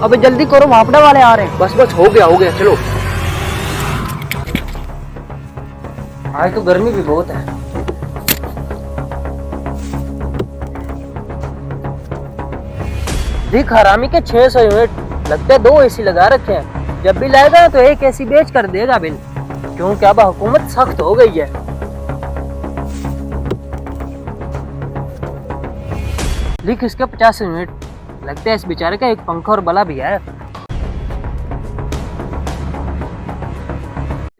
अबे जल्दी करो, भापड़ा वाले आ रहे हैं। बस बस हो गया चलो। आज तो गर्मी भी बहुत है। देख हरामी के 600 यूनिट लगते हैं, 2 एसी लगा रखे हैं। जब बिल आएगा तो एक एसी बेच कर देगा बिल, क्योंकि अब हुकूमत सख्त हो गई है। लिख इसके 50 यूनिट लगते हैं। इस बेचारे का एक पंखा और बला भी है।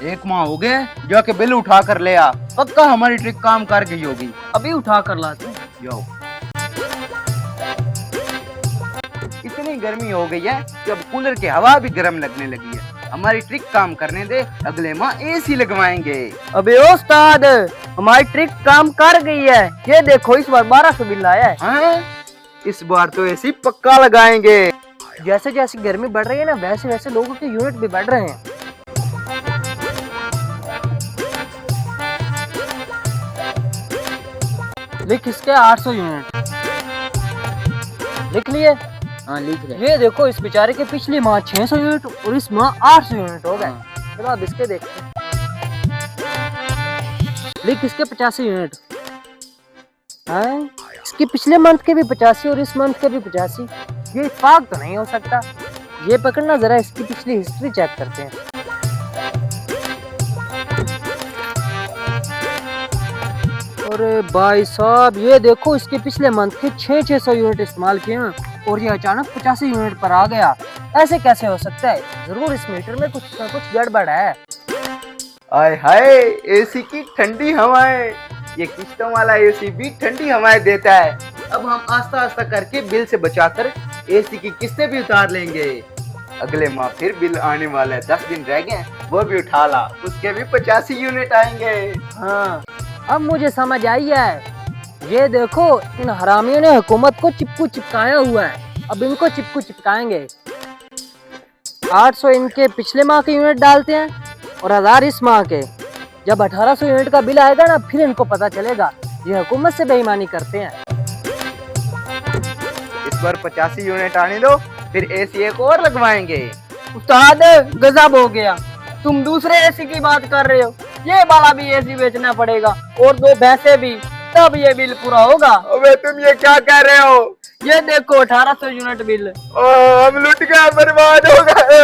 1 माह हो गए, जाके बिल उठा कर ले आ। पक्का हमारी ट्रिक काम कर गई होगी। अभी उठा कर लाते हैं। जाओ। इतनी गर्मी हो गई है कि अब कूलर की हवा भी गर्म लगने लगी है। हमारी ट्रिक काम करने दे, अगले माह एसी लगवाएंगे। अबे उस्ताद, हमारी ट्रिक काम कर गई है। ये देखो इस बार 1200 बिल आया है। हाँ? इस बार तो एसी पक्का लगाएंगे। जैसे जैसे गर्मी बढ़ रही है ना, वैसे वैसे लोगों के यूनिट भी बढ़ रहे हैं। लिख इसके 800 यूनिट। लिख लिए? हाँ लिख रहे। ये देखो इस बेचारे के पिछली माह 600 यूनिट और इस माह 800 यूनिट हो गए। चलो अब इसके देखते हैं। लिख इसके 85 यूनिट। हाँ, इसके पिछले मंथ के भी 85 और इस मंथ के भी 85। ये इत्तेफाक तो नहीं हो सकता। ये पकड़ना, जरा इसकी पिछली हिस्ट्री चेक करते हैं। अरे भाई साहब, ये देखो इसके पिछले मंथ के 600 यूनिट इस्तेमाल किए हैं और ये अचानक 85 यूनिट पर आ गया। ऐसे कैसे हो सकता है? जरूर इस मीटर में कुछ ना कुछ गड़बड़ है। आय हाय, एसी की ठंडी हवाएं। ये किस्तों वाला एसी भी ठंडी हवाएं देता है। अब हम आस्ता आस्ता करके बिल से बचाकर एसी की किस्तें भी उतार लेंगे। अगले माह फिर बिल आने वाला है, 10 दिन रह गए, वो भी उठा ला, उसके भी 85 यूनिट आएंगे। हाँ, अब मुझे समझ आई है। ये देखो इन हरामियों ने हुकूमत को चिपकू चिपकाया हुआ है। अब इनको चिपकू चिपकाएंगे। 800 इनके पिछले माह के यूनिट डालते हैं और 1000 इस माह के। जब 1800 यूनिट का बिल आएगा ना, फिर इनको पता चलेगा ये हुकूमत से बेईमानी करते हैं। इस बार 85 यूनिट आने दो, फिर एसी एक और लगवाएंगे। उस्ताद गजब हो गया, तुम दूसरे एसी की बात कर रहे हो। ये वाला भी एसी बेचना पड़ेगा और 2 भैंसे भी, तब ये बिल पूरा होगा। अबे तुम ये क्या कर रहे हो? ये देखो 1800 यूनिट बिल। हम लुट गए, बर्बाद हो गए।